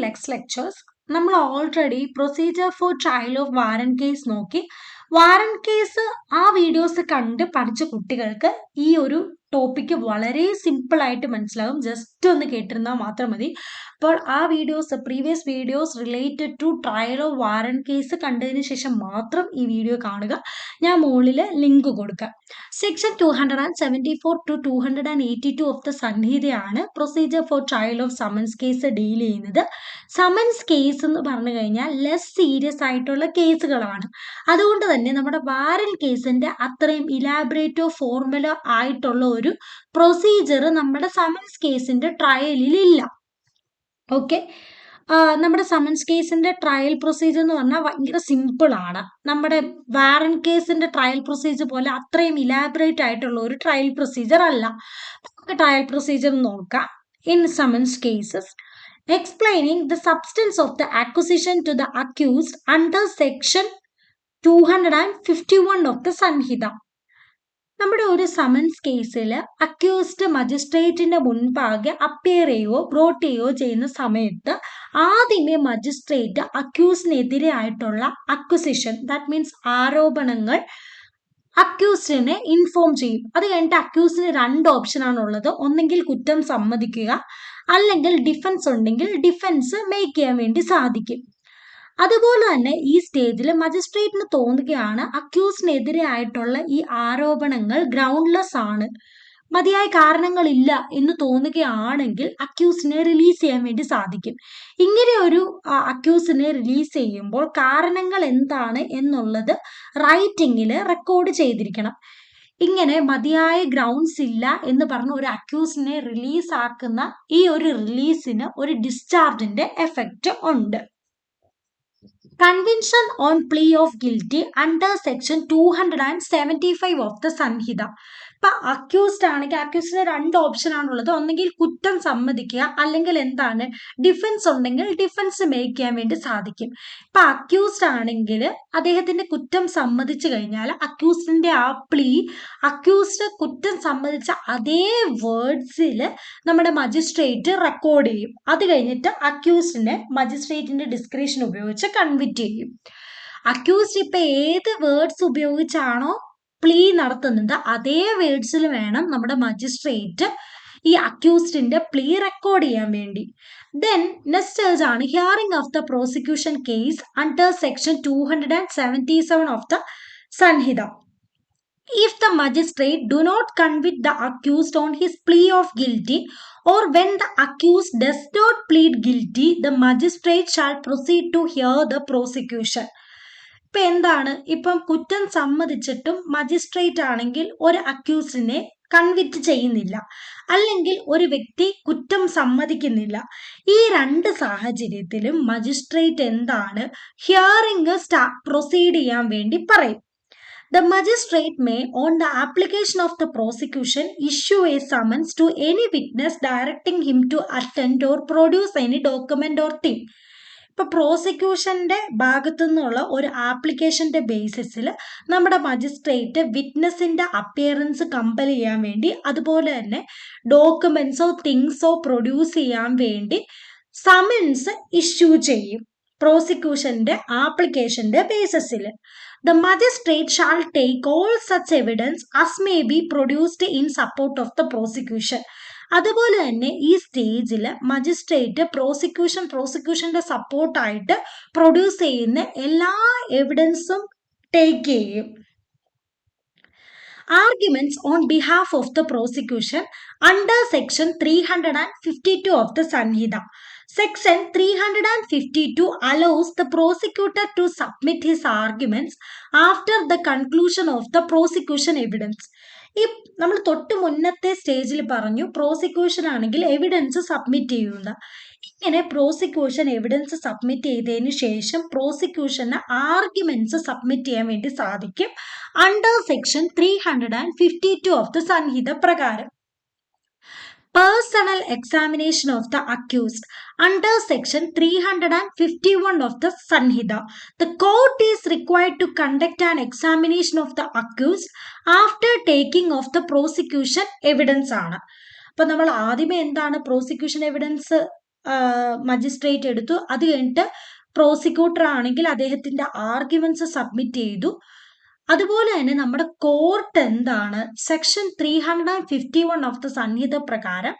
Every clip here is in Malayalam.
next lectures നമ്മൾ already procedure for trial of warrant case നോക്കി. വാറന്റ് കേസ് ആ വീഡിയോസ് കണ്ട് പഠിച്ച കുട്ടികൾക്ക് ഈ ഒരു ടോപ്പിക്ക് വളരെ സിമ്പിൾ ആയിട്ട് മനസ്സിലാകും. ജസ്റ്റ് ഒന്ന് കേട്ടിരുന്നാൽ മാത്രം മതി. അപ്പോൾ ആ videos, previous videos related to trial of warrant case കണ്ടതിന് ശേഷം മാത്രം ഈ വീഡിയോ കാണുക. ഞാൻ മുകളിൽ ലിങ്ക് കൊടുക്കാം. സെക്ഷൻ 274 to 282 ഓഫ് ദ സംഹിതയാണ് procedure for trial of summons case deal ചെയ്യുന്നത്. സമൻസ് കേസ് എന്ന് പറഞ്ഞു കഴിഞ്ഞാൽ ലെസ് സീരിയസ് ആയിട്ടുള്ള കേസുകളാണ്. അതുകൊണ്ട് തന്നെ നമ്മുടെ വാറന്റ് കേസിന്റെ അത്രയും ഇലാബറേറ്റോ ഫോർമുല ആയിട്ടുള്ള ഒരു പ്രൊസീജിയർ നമ്മുടെ സമൻസ് കേസിന്റെ ട്രയലിൽ ഇല്ല. ഓക്കെ, നമ്മുടെ സമൻസ് കേസിന്റെ ട്രയൽ പ്രൊസീജിയർ എന്ന് പറഞ്ഞാൽ ഭയങ്കര സിമ്പിൾ ആണ്. നമ്മുടെ വാറന്റ് കേസിന്റെ ട്രയൽ പ്രൊസീജിയർ പോലെ അത്രയും ഇലാബറേറ്റ് ആയിട്ടുള്ള ഒരു ട്രയൽ പ്രൊസീജിയർ അല്ല. നമുക്ക് ട്രയൽ പ്രൊസീജിയർ നോക്കാം. In summons cases, explaining the substance of the accusation to the accused under section 251 of the Sanhita. നമ്മുടെ ഒരു സമൻസ് കേസിൽ അക്യൂസ്ഡ് മജിസ്ട്രേറ്റിന്റെ മുൻപാകെ അപ്പിയർ ചെയ്യുകയോ ബ്രോട്ട് ചെയ്യുകയോ ചെയ്യുന്ന സമയത്ത് ആദ്യമേ മജിസ്ട്രേറ്റ് അക്യൂസിനെതിരെ ആയിട്ടുള്ള അക്യൂസിഷൻ, ദാറ്റ് മീൻസ് ആരോപണങ്ങൾ അക്യൂസ്ഡിനെ ഇൻഫോം ചെയ്യും. അത് കഴിഞ്ഞിട്ട് അക്യൂസിന് 2 ഓപ്ഷനാണ് ഉള്ളത്. ഒന്നെങ്കിൽ കുറ്റം സമ്മതിക്കുക, അല്ലെങ്കിൽ ഡിഫൻസ് ഉണ്ടെങ്കിൽ ഡിഫൻസ് മേക്ക് ചെയ്യാൻ വേണ്ടി സാധിക്കും. അതുപോലെ തന്നെ ഈ സ്റ്റേജിൽ മജിസ്ട്രേറ്റിന് തോന്നുകയാണ് അക്യൂസിനെതിരെ ആയിട്ടുള്ള ഈ ആരോപണങ്ങൾ ഗ്രൗണ്ട്ലെസ് ആണ്, മതിയായ കാരണങ്ങളില്ല എന്ന് തോന്നുകയാണെങ്കിൽ അക്യൂസിനെ റിലീസ് ചെയ്യാൻ വേണ്ടി സാധിക്കും. ഇങ്ങനെ ഒരു അക്യൂസിനെ റിലീസ് ചെയ്യുമ്പോൾ കാരണങ്ങൾ എന്താണ് എന്നുള്ളത് റൈറ്റിംഗിൽ റെക്കോർഡ് ചെയ്തിരിക്കണം. ഇങ്ങനെ മതിയായ ഗ്രൗണ്ട്സ് ഇല്ല എന്ന് പറഞ്ഞ ഒരു അക്യൂസിനെ റിലീസ് ആക്കുന്ന ഈ ഒരു റിലീസിന് ഒരു ഡിസ്ചാർജിന്റെ എഫക്റ്റ് ഉണ്ട്. Conviction on plea of guilty under section 275 of the സംഹിത. ഇപ്പൊ അക്യൂസ്ഡ് ആണെങ്കിൽ അക്യൂസിന് 2 ഓപ്ഷൻ ആണുള്ളത്. ഒന്നെങ്കിൽ കുറ്റം സമ്മതിക്കുക, അല്ലെങ്കിൽ എന്താണ് ഡിഫൻസ് ഉണ്ടെങ്കിൽ ഡിഫൻസ് മേക്ക് ചെയ്യാൻ വേണ്ടി സാധിക്കും. ഇപ്പൊ അക്യൂസ്ഡ് ആണെങ്കിൽ അദ്ദേഹത്തിന്റെ കുറ്റം സമ്മതിച്ചു കഴിഞ്ഞാൽ അക്യൂസ്ഡിന്റെ ആ പ്ലീ അക്യൂസ്ഡ് കുറ്റം സമ്മതിച്ച അതേ വേർഡ്സിൽ നമ്മുടെ മജിസ്ട്രേറ്റ് റെക്കോർഡ് ചെയ്യും. അത് കഴിഞ്ഞിട്ട് അക്യൂസ്ഡിനെ മജിസ്ട്രേറ്റിന്റെ ഡിസ്ക്രിപ്ഷൻ ഉപയോഗിച്ച് കൺവിക്റ്റ് ചെയ്യും. അക്യൂസ്ഡ് ഇപ്പൊ ഏത് വേർഡ്സ് ഉപയോഗിച്ചാണോ പ്ലീ നടത്തുന്നത് അതേ വേർഡ്സിൽ വേണം നമ്മുടെ മജിസ്ട്രേറ്റ് ഈ അക്യൂസ്ഡിന്റെ പ്ലീ റെക്കോർഡ് ചെയ്യാൻ വേണ്ടി. ദെൻ നെക്സ്റ്റ് സ്റ്റേജ് ആണ് hearing of the prosecution case under section 277 of the Sanhita. If the magistrate do not convict the accused on his plea of guilty, or when the accused does not plead guilty, the magistrate shall proceed to hear the prosecution. ഇപ്പൊ എന്താണ്, ഇപ്പം കുറ്റം സമ്മതിച്ചിട്ടും മജിസ്ട്രേറ്റ് ആണെങ്കിൽ ഒരു അക്യൂസിനെ കൺവിക്റ്റ് ചെയ്യുന്നില്ല, അല്ലെങ്കിൽ ഒരു വ്യക്തി കുറ്റം സമ്മതിക്കുന്നില്ല. ഈ 2 സാഹചര്യത്തിലും മജിസ്ട്രേറ്റ് എന്താണ് ഹിയറിംഗ് പ്രൊസീഡ് ചെയ്യാൻ വേണ്ടി പറയും. The magistrate may, on the application of the prosecution, issue a summons to any witness directing him to attend or produce any document or thing. ഇപ്പൊ പ്രോസിക്യൂഷന്റെ ഭാഗത്തു നിന്നുള്ള ഒരു ആപ്ലിക്കേഷന്റെ ബേസിസിൽ നമ്മുടെ മജിസ്ട്രേറ്റ് വിറ്റ്നസിന്റെ അപ്പിയറൻസ് കമ്പൽ ചെയ്യാൻ വേണ്ടി, അതുപോലെ തന്നെ ഡോക്യുമെന്റ്സോ തിങ്സോ പ്രൊഡ്യൂസ് ചെയ്യാൻ വേണ്ടി സമൻസ് ഇഷ്യൂ ചെയ്യും പ്രോസിക്യൂഷന്റെ ആപ്ലിക്കേഷന്റെ ബേസിസിൽ. The magistrate shall take all such evidence as may be produced in support of the prosecution. അതുപോലെ തന്നെ ഈ സ്റ്റേജിൽ മജിസ്ട്രേറ്റ് പ്രോസിക്യൂഷന്റെ സപ്പോർട്ടായിട്ട് പ്രൊഡ്യൂസ് ചെയ്യുന്ന എല്ലാ എവിഡൻസും ടേക്ക് ചെയ്യും. Arguments on behalf of the prosecution under section 352 of the Sanhita. Section 352 allows the prosecutor to submit his arguments after the conclusion of the prosecution evidence. ഈ നമ്മൾ തൊട്ട് മുന്നത്തെ സ്റ്റേജിൽ പറഞ്ഞു പ്രോസിക്യൂഷൻ ആണെങ്കിൽ എവിഡൻസ് സബ്മിറ്റ് ചെയ്യുക. ഇങ്ങനെ പ്രോസിക്യൂഷൻ എവിഡൻസ് സബ്മിറ്റ് ചെയ്തതിന് ശേഷം പ്രോസിക്യൂഷന് ആർഗ്യുമെന്റ്സ് സബ്മിറ്റ് ചെയ്യാൻ വേണ്ടി സാധിക്കും അണ്ടർ സെക്ഷൻ 352 ഓഫ് ദ സംഹിത പ്രകാരം. Personal examination of the accused under section 351 of the Sanhita. The court is required to conduct an examination of the accused after taking of the prosecution evidence ആണ്. അപ്പൊ നമ്മൾ ആദ്യമേ എന്താണ് പ്രോസിക്യൂഷൻ എവിഡൻസ് മജിസ്ട്രേറ്റ് എടുത്തു. അത് കഴിഞ്ഞിട്ട് പ്രോസിക്യൂട്ടർ ആണെങ്കിൽ അദ്ദേഹത്തിന്റെ ആർഗ്യുമെന്റ്സ് സബ്മിറ്റ് ചെയ്തു. അതുപോലെ തന്നെ നമ്മുടെ കോർട്ട് എന്താണ് സെക്ഷൻ 351 ഓഫ് ദ സംഹിത പ്രകാരം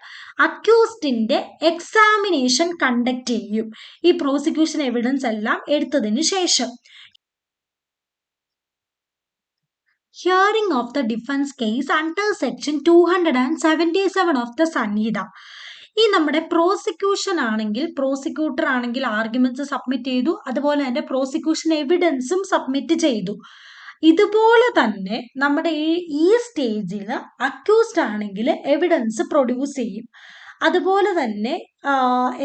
അക്യൂസ്ഡിന്റെ എക്സാമിനേഷൻ കണ്ടക്ട് ചെയ്യും ഈ പ്രോസിക്യൂഷൻ എവിഡൻസ് എല്ലാം എടുത്തതിന് ശേഷം. Hearing of the defence case under section 277 of the സംഹിത. ഈ നമ്മുടെ പ്രോസിക്യൂഷൻ ആണെങ്കിൽ പ്രോസിക്യൂട്ടർ ആണെങ്കിൽ ആർഗ്യുമെന്റ്സ് സബ്മിറ്റ് ചെയ്തു, അതുപോലെ തന്നെ പ്രോസിക്യൂഷൻ എവിഡൻസും സബ്മിറ്റ് ചെയ്തു. ഇതുപോലെ തന്നെ നമ്മുടെ ഈ സ്റ്റേജിൽ അക്യൂസ്ഡ് ആണെങ്കിൽ എവിഡൻസ് പ്രൊഡ്യൂസ് ചെയ്യും. അതുപോലെ തന്നെ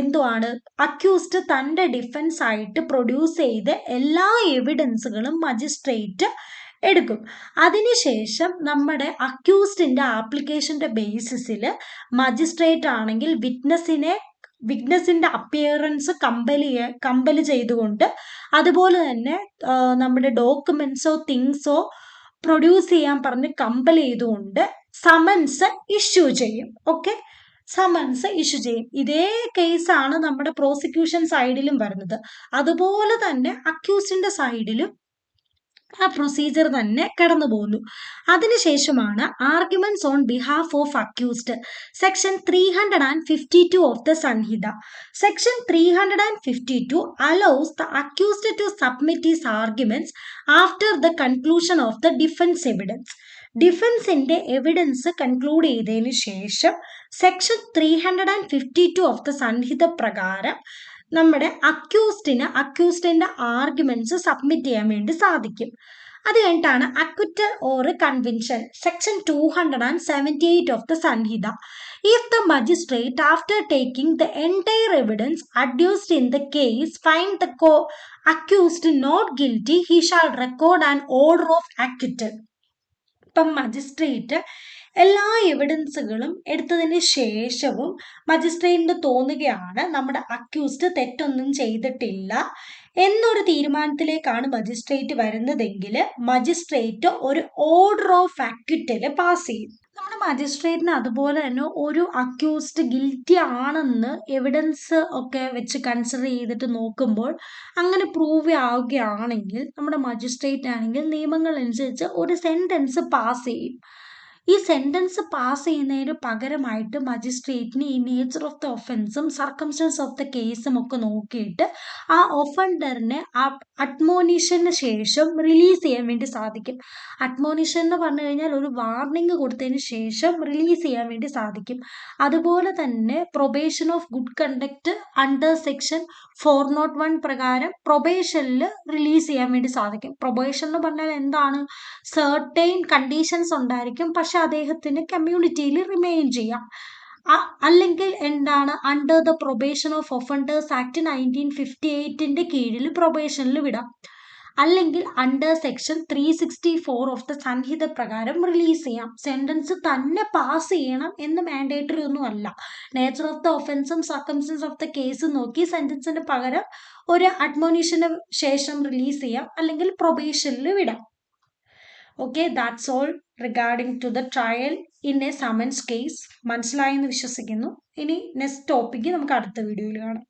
എന്തുവാണ് അക്യൂസ്ഡ് തൻ്റെ ഡിഫൻസ് ആയിട്ട് പ്രൊഡ്യൂസ് ചെയ്ത എല്ലാ എവിഡൻസുകളും മജിസ്ട്രേറ്റ് എടുക്കും. അതിനുശേഷം നമ്മുടെ അക്യൂസ്ഡിന്റെ ആപ്ലിക്കേഷന്റെ ബേസിസിൽ മജിസ്ട്രേറ്റ് ആണെങ്കിൽ വിറ്റ്നസിന്റെ അപ്പിയറൻസ് കമ്പല് ചെയ്തുകൊണ്ട്, അതുപോലെ തന്നെ നമ്മുടെ ഡോക്യുമെന്റ്സോ തിങ്സോ പ്രൊഡ്യൂസ് ചെയ്യാൻ പറഞ്ഞ് കമ്പൽ ചെയ്തുകൊണ്ട് സമൻസ് ഇഷ്യൂ ചെയ്യും. ഓക്കെ, സമൻസ് ഇഷ്യൂ ചെയ്യും. ഇതേ കേസാണ് നമ്മുടെ പ്രോസിക്യൂഷൻ സൈഡിലും വരുന്നത്. അതുപോലെ തന്നെ അക്യൂസ്ഡിന്റെ സൈഡിലും ആ പ്രൊസീജിയർ തന്നെ കടന്നു പോകുന്നു. അതിനുശേഷമാണ് arguments on behalf of accused section 352 of the Sanhita. Section 352 allows the accused to submit his arguments after the conclusion of the defense evidence. ഡിഫൻസിന്റെ എവിഡൻസ് കൺക്ലൂഡ് ചെയ്തതിനു ശേഷം സെക്ഷൻ 352 ഓഫ് ദ സംഹിത പ്രകാരം നമ്മുടെ അക്യൂസ്ഡിന്റെ ആർഗ്യുമെന്റ്സ് സബ്മിറ്റ് ചെയ്യാൻ വേണ്ടി സാധിക്കും. അത് കഴിഞ്ഞിട്ടാണ് acquittal or conviction section 278 of the സംഹിത. If the magistrate after taking the entire evidence adduced in the case find the accused not guilty, he shall record an order of acquittal. ഇപ്പം മജിസ്ട്രേറ്റ് എല്ലാ എവിഡൻസുകളും എടുത്തതിന് ശേഷവും മജിസ്ട്രേറ്റിന് തോന്നുകയാണ് നമ്മുടെ അക്യൂസ്ഡ് തെറ്റൊന്നും ചെയ്തിട്ടില്ല എന്നൊരു തീരുമാനത്തിലേക്കാണ് മജിസ്ട്രേറ്റ് വരുന്നതെങ്കിൽ മജിസ്ട്രേറ്റ് ഒരു ഓർഡർ ഓഫ് അക്വിറ്റൽ പാസ് ചെയ്യും. നമ്മുടെ മജിസ്ട്രേറ്റിന് അതുപോലെ തന്നെ ഒരു അക്യൂസ്ഡ് ഗിൽറ്റി ആണെന്ന് എവിഡൻസ് ഒക്കെ വെച്ച് കൺസിഡർ ചെയ്തിട്ട് നോക്കുമ്പോൾ അങ്ങനെ പ്രൂവ് ആവുകയാണെങ്കിൽ നമ്മുടെ മജിസ്ട്രേറ്റ് ആണെങ്കിൽ നിയമങ്ങൾ അനുസരിച്ച് ഒരു സെന്റൻസ് പാസ് ചെയ്യും. ഈ സെന്റൻസ് പാസ് ചെയ്യുന്നതിന് പകരമായിട്ട് മജിസ്ട്രേറ്റിന് ഈ നേച്ചർ ഓഫ് ദ ഒഫൻസും സർക്കംസ്റ്റൻസ് ഓഫ് ദ കേസും ഒക്കെ നോക്കിയിട്ട് ആ ഒഫൻഡറിനെ അഡ്മോണിഷന് ശേഷം റിലീസ് ചെയ്യാൻ വേണ്ടി സാധിക്കും. അഡ്മോണിഷൻ എന്ന് പറഞ്ഞു കഴിഞ്ഞാൽ ഒരു വാർണിംഗ് കൊടുത്തതിന് ശേഷം റിലീസ് ചെയ്യാൻ വേണ്ടി സാധിക്കും. അതുപോലെ തന്നെ probation of good conduct under section 401 പ്രകാരം പ്രൊബേഷനിൽ റിലീസ് ചെയ്യാൻ വേണ്ടി സാധിക്കും. പ്രൊബേഷൻ എന്ന് പറഞ്ഞാൽ എന്താണ്, സർട്ടൈൻ കണ്ടീഷൻസ് ഉണ്ടായിരിക്കും, പക്ഷെ അദ്ദേഹത്തിന് കമ്മ്യൂണിറ്റിയിൽ റിമെയിൻ ചെയ്യാം. അല്ലെങ്കിൽ എന്താണ്, under the probation of offenders act 1958 കീഴിൽ പ്രൊബേഷനിൽ വിടാം. അല്ലെങ്കിൽ അണ്ടർ സെക്ഷൻ 364 ഓഫ് ദ സംഹിത പ്രകാരം റിലീസ് ചെയ്യാം. സെന്റൻസ് തന്നെ പാസ് ചെയ്യണം എന്ന് മാൻഡേറ്ററി ഒന്നും അല്ല. നേച്ചർ ഓഫ് ദ ഒഫൻസും സർക്കംസ്റ്റൻസ് ഓഫ് ദ കേസും നോക്കി സെന്റൻസിന് പകരം ഒരു അഡ്മോണിഷന് ശേഷം റിലീസ് ചെയ്യാം, അല്ലെങ്കിൽ പ്രൊബേഷനിൽ വിടാം. Okay, that's all regarding to the trial in a summons case. മനസ്സിലായെന്ന് വിശ്വസിക്കുന്നു. ഇനി നെക്സ്റ്റ് ടോപ്പിക്ക് നമുക്ക് അടുത്ത വീഡിയോയിൽ കാണാം.